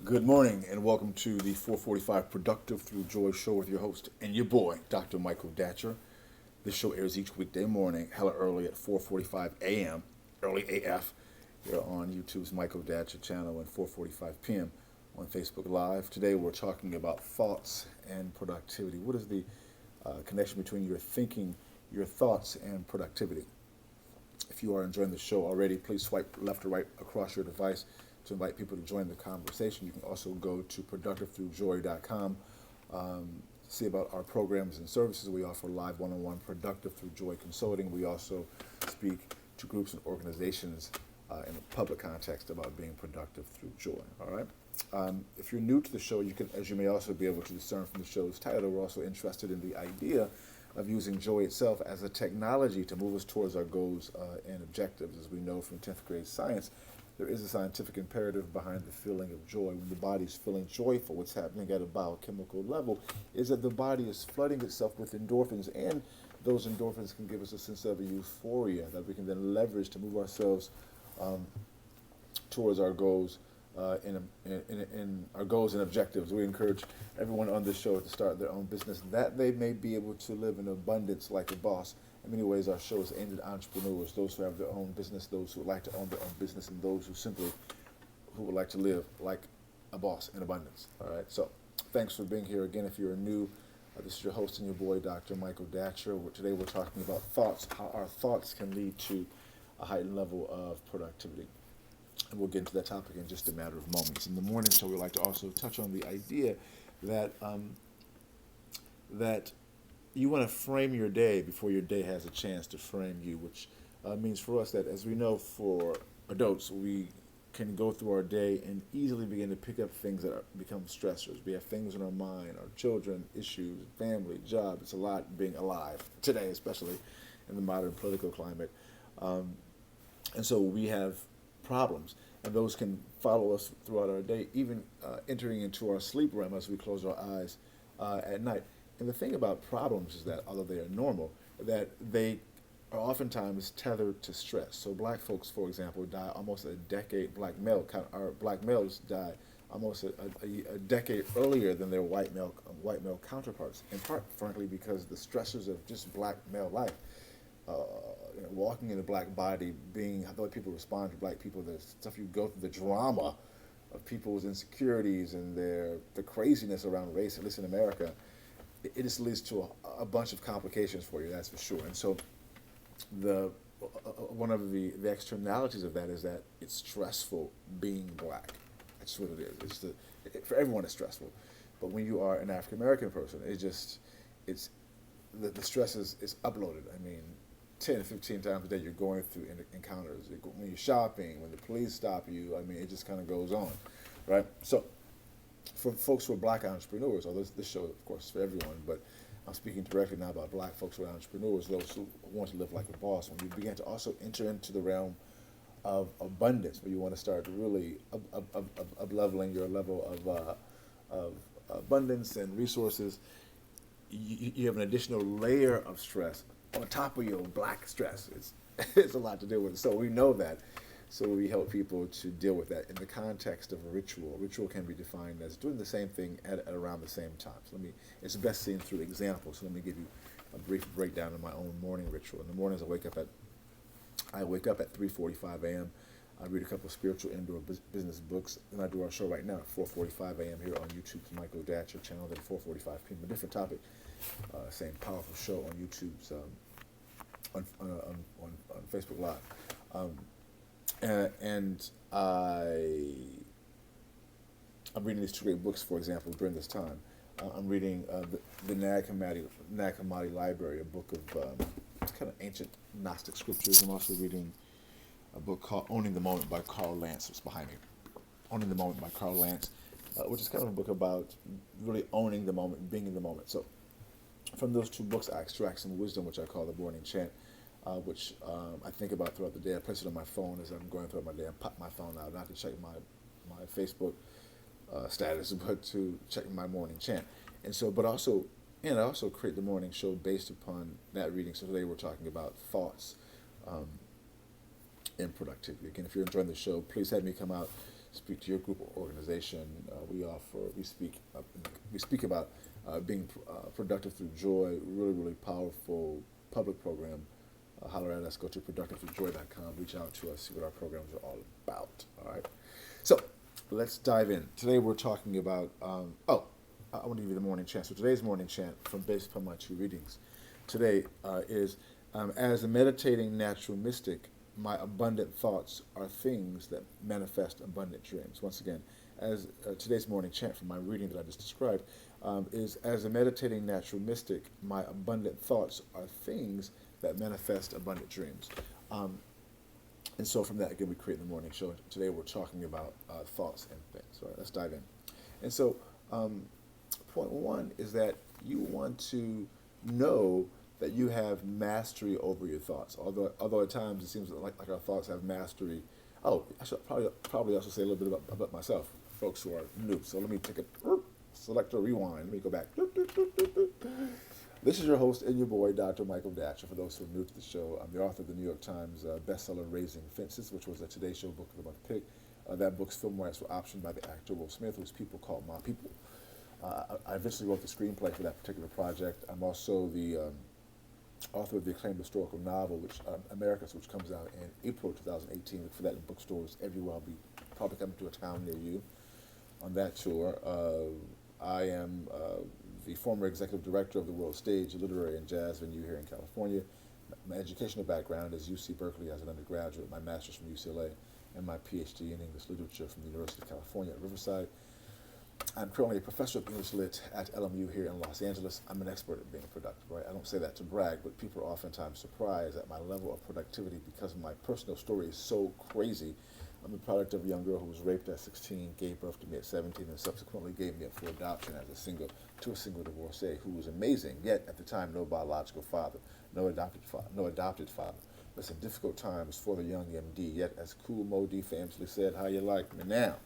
Good morning and welcome to the 445 Productive Through Joy show with your host and your boy, Dr. Michael Datcher. This show airs each weekday morning, hella early at 4:45 a.m., early AF, here on YouTube's Michael Datcher channel and 4:45 p.m. on Facebook Live. Today we're talking about thoughts and productivity. What is the connection between your thinking, your thoughts, and productivity? If you are enjoying the show already, please swipe left or right across your device to invite people to join the conversation. You can also go to productivethroughjoy.com, see about our programs and services. We offer live one-on-one Productive Through Joy consulting. We also speak to groups and organizations in a public context about being productive through joy. All right. If you're new to the show, you can, as you may also be able to discern from the show's title, we're also interested in the idea of using joy itself as a technology to move us towards our goals and objectives. As we know from 10th grade science, there is a scientific imperative behind the feeling of joy. When the body is feeling joyful, what's happening at a biochemical level is that the body is flooding itself with endorphins, and those endorphins can give us a sense of a euphoria that we can then leverage to move ourselves towards our goals in our goals and objectives. We encourage everyone on this show to start their own business that they may be able to live in abundance like a boss. In many ways, our show is aimed at entrepreneurs, those who have their own business, those who would like to own their own business, and those who would like to live like a boss in abundance. All right. So, thanks for being here again. If you're new, this is your host and your boy, Dr. Michael Datcher. Today, we're talking about thoughts, how our thoughts can lead to a heightened level of productivity. And we'll get into that topic in just a matter of moments. In the morning show, we'd like to also touch on the idea that that you want to frame your day before your day has a chance to frame you, which means for us that, as we know, for adults, we can go through our day and easily begin to pick up things that become stressors. We have things in our mind, our children, issues, family, job. It's a lot being alive today, especially in the modern political climate. And so we have problems, and those can follow us throughout our day, even entering into our sleep realm as we close our eyes at night. And the thing about problems is that, although they are normal, that they are oftentimes tethered to stress. So black folks, for example, die almost a decade, black males die almost a decade earlier than their white male counterparts, in part, frankly, because the stressors of just black male life. Walking in a black body, being how other people respond to black people, the stuff you go through, the drama of people's insecurities and the craziness around race, at least in America, it just leads to a bunch of complications for you, that's for sure. And so one of the externalities of that is that it's stressful being black. That's what it is. For everyone it's stressful. But when you are an African American person, it's the stress is uploaded. I mean, 10 to 15 times a day you're going through encounters. When you're shopping, when the police stop you, I mean, it just kind of goes on, right? So for folks who are black entrepreneurs, although this show, of course, is for everyone, but I'm speaking directly now about black folks who are entrepreneurs, those who want to live like a boss. When you begin to also enter into the realm of abundance, where you want to start really up-leveling your level of abundance and resources, you have an additional layer of stress on top of your black stress. It's a lot to deal with. So we know that. So we help people to deal with that in the context of a ritual. A ritual can be defined as doing the same thing at around the same time. So it's best seen through examples. So let me give you a brief breakdown of my own morning ritual. In the mornings, I wake up at 3:45 a.m. I read a couple of spiritual indoor business books, and I do our show right now at 4:45 a.m. here on YouTube's Michael Datcher channel. At 4:45 p.m. A different topic, same powerful show on YouTube's on Facebook Live. And I'm reading these two great books, for example, during this time. I'm reading the Nag Hammadi Library, a book of kind of ancient Gnostic scriptures. I'm also reading a book called Owning the Moment by Carl Lantz, that's behind me. Owning the Moment by Carl Lantz, which is kind of a book about really owning the moment, being in the moment. So from those two books, I extract some wisdom, which I call the morning chant, which I think about throughout the day. I place it on my phone as I'm going throughout my day. I pop my phone out, not to check my Facebook status, but to check my morning chant. And so, I also create the morning show based upon that reading. So today we're talking about thoughts and productivity. Again, if you're enjoying the show, please have me come out, speak to your group or organization. We speak about being productive through joy. Really, really powerful public program. Holler at us. Go to productivethroughjoy.com. Reach out to us. See what our programs are all about. All right. So let's dive in. Today we're talking about. I want to give you the morning chant. So today's morning chant, from based upon my 2 readings, today is as a meditating natural mystic, my abundant thoughts are things that manifest abundant dreams. Once again, as today's morning chant from my reading that I just described is as a meditating natural mystic, my abundant thoughts are things that manifest abundant dreams. And so from that, again, we create the morning show. Today we're talking about thoughts and things. All right, let's dive in. And so point 1 is that you want to know that you have mastery over your thoughts. Although at times it seems like our thoughts have mastery. Oh, I should probably also say a little bit about myself, folks who are new. So let me take a select or rewind. Let me go back. This is your host and your boy, Dr. Michael Datcher. For those who are new to the show, I'm the author of the New York Times bestseller Raising Fences, which was a Today Show Book of the Month pick. That book's film rights were optioned by the actor Will Smith, whose people called My People. I eventually wrote the screenplay for that particular project. I'm also the author of the acclaimed historical novel, Americas, which comes out in April 2018. Look for that in bookstores everywhere. I'll be probably coming to a town near you on that tour. I am the former executive director of the World Stage, a literary and jazz venue here in California. My educational background is UC Berkeley as an undergraduate, my master's from UCLA, and my PhD in English literature from the University of California at Riverside. I'm currently a professor of English Lit at LMU here in Los Angeles. I'm an expert at being productive, right? I don't say that to brag, but people are oftentimes surprised at my level of productivity because my personal story is so crazy. I'm the product of a young girl who was raped at 16, gave birth to me at 17, and subsequently gave me up for adoption as a single divorcee who was amazing, yet at the time no biological father, no adopted father. Listen, difficult times for the young MD, yet as Cool Mo D famously said, how you like me now,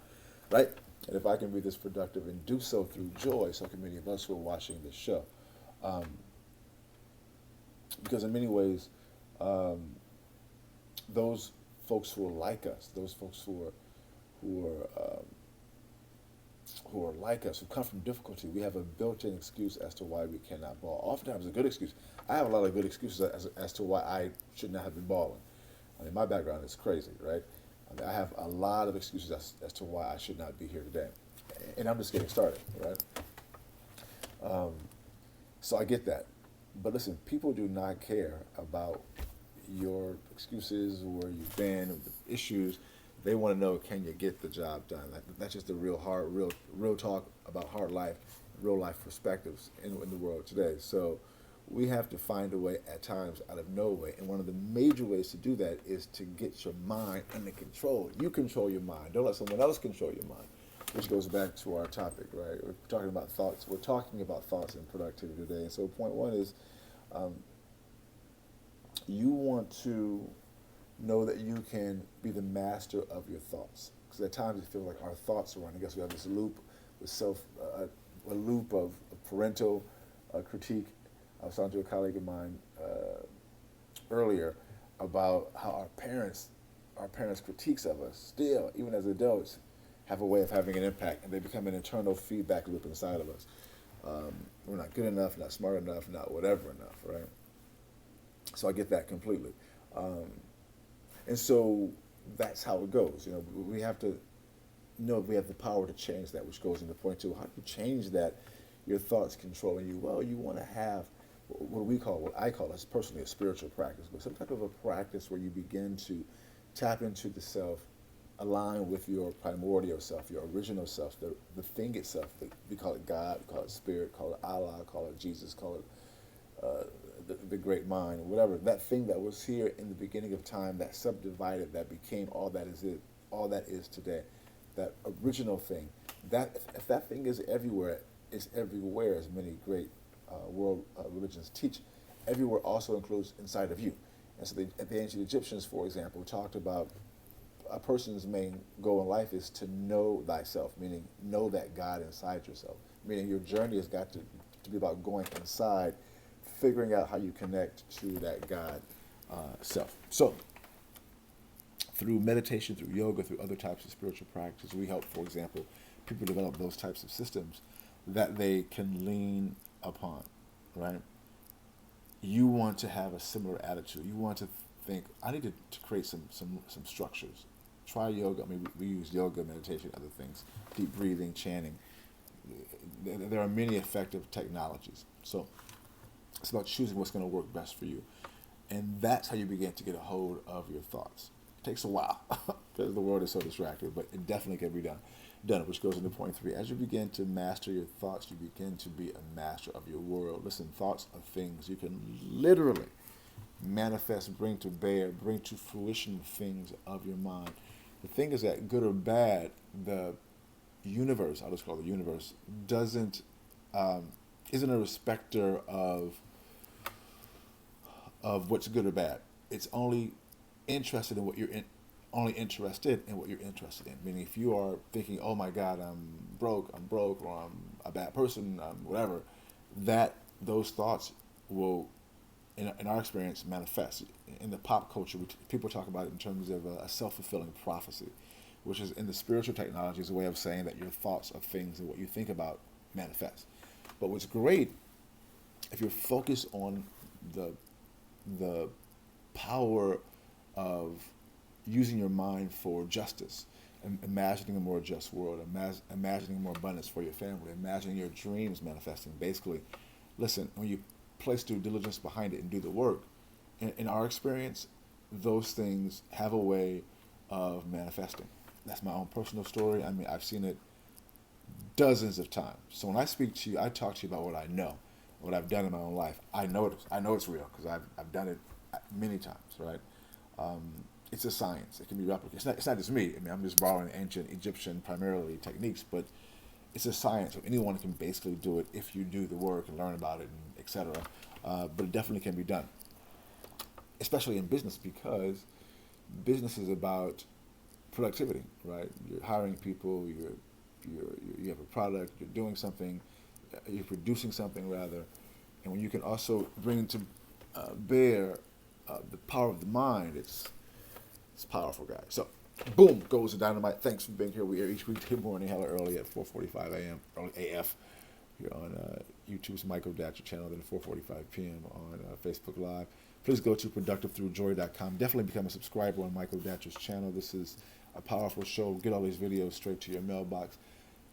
right? And if I can be this productive and do so through joy, so can many of us who are watching this show. Because in many ways, those folks who are like us, those folks who are like us, who come from difficulty, we have a built-in excuse as to why we cannot ball. Oftentimes a good excuse. I have a lot of good excuses as to why I should not have been balling. I mean, my background is crazy, right? I mean, I have a lot of excuses as to why I should not be here today. And I'm just getting started, right? So I get that. But listen, people do not care about your excuses, where you've been, the issues. They want to know, can you get the job done? That's just the real talk about hard life, real life perspectives in the world today. So we have to find a way at times out of no way. And one of the major ways to do that is to get your mind under control. You control your mind. Don't let someone else control your mind, which goes back to our topic, right? We're talking about thoughts. We're talking about thoughts and productivity today. And so point 1 is you want to know that you can be the master of your thoughts. Because at times it feels like our thoughts are running. I guess we have this loop with a loop of parental critique. I was talking to a colleague of mine earlier about how our parents' critiques of us still, even as adults, have a way of having an impact, and they become an internal feedback loop inside of us. We're not good enough, not smart enough, not whatever enough, right? So I get that completely. And so that's how it goes. You know, we have to know we have the power to change that, which goes into point 2. How do you change that? Your thoughts controlling you. Well, you want to have what I call as personally a spiritual practice, but some type of a practice where you begin to tap into the self, align with your primordial self, your original self, the thing itself. We call it God, we call it Spirit, call it Allah, call it Jesus, call it the great mind, whatever. That thing that was here in the beginning of time, that subdivided, that became all that is today. That original thing. That if that thing is everywhere, as many great world religions teach. Everywhere also includes inside of you. And so the ancient Egyptians, for example, talked about a person's main goal in life is to know thyself, meaning know that God inside yourself. Meaning your journey has got to be about going inside, figuring out how you connect to that God self. So through meditation, through yoga, through other types of spiritual practices, we help, for example, people develop those types of systems that they can lean upon, right? You want to have a similar attitude. You want to think, I need to create some structures. Try yoga. I mean, we use yoga, meditation, other things, deep breathing, chanting. There are many effective technologies. So it's about choosing what's going to work best for you. And that's how you begin to get a hold of your thoughts. It takes a while because the world is so distracted, but it definitely can be done, which goes into point 3. As you begin to master your thoughts, you begin to be a master of your world. Listen, thoughts are things you can literally manifest, bring to bear, bring to fruition things of your mind. The thing is that, good or bad, the universe, I'll just call it the universe, doesn't isn't a respecter of what's good or bad. It's only interested in what you're in, only interested in what you're interested in. Meaning, if you are thinking, "Oh my God, I'm broke, or I'm a bad person, whatever," that those thoughts will, in our experience, manifest. In the pop culture, people talk about it in terms of a self-fulfilling prophecy, which is in the spiritual technology is a way of saying that your thoughts of things and what you think about manifest. But what's great, if you're focused on the power of using your mind for justice, imagining a more just world, imagining more abundance for your family, imagining your dreams manifesting. Basically, listen, when you place due diligence behind it and do the work, in our experience, those things have a way of manifesting. That's my own personal story. I mean, I've seen it dozens of times. So when I speak to you, I talk to you about what I know, what I've done in my own life. I know it's real because I've done it many times, right? It's a science. It can be replicated. It's not just me. I mean, I'm just borrowing ancient Egyptian primarily techniques, but it's a science. So anyone can basically do it if you do the work and learn about it, and etc. But it definitely can be done, especially in business, because business is about productivity, right? You're hiring people. You have a product. You're doing something. You're producing something rather, and when you can also bring to bear the power of the mind, it's powerful, guys. So, boom goes the dynamite. Thanks for being here. We air each weekday morning, hella early at 4:45 a.m. early AF. Here on YouTube's Michael Datcher channel, then 4:45 p.m. on Facebook Live. Please go to productivethroughjoy.com. Definitely become a subscriber on Michael Datcher's channel. This is a powerful show. Get all these videos straight to your mailbox.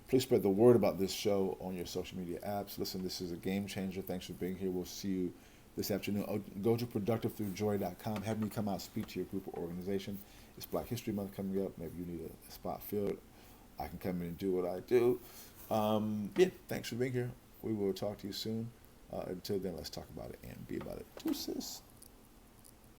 Please spread the word about this show on your social media apps. Listen, this is a game changer. Thanks for being here. We'll see you this afternoon. Go to productivethroughjoy.com. Have me come out, speak to your group or organization. It's Black History Month coming up. Maybe you need a spot filled. I can come in and do what I do. Yeah, thanks for being here. We will talk to you soon. Until then, let's talk about it and be about it. Deuces.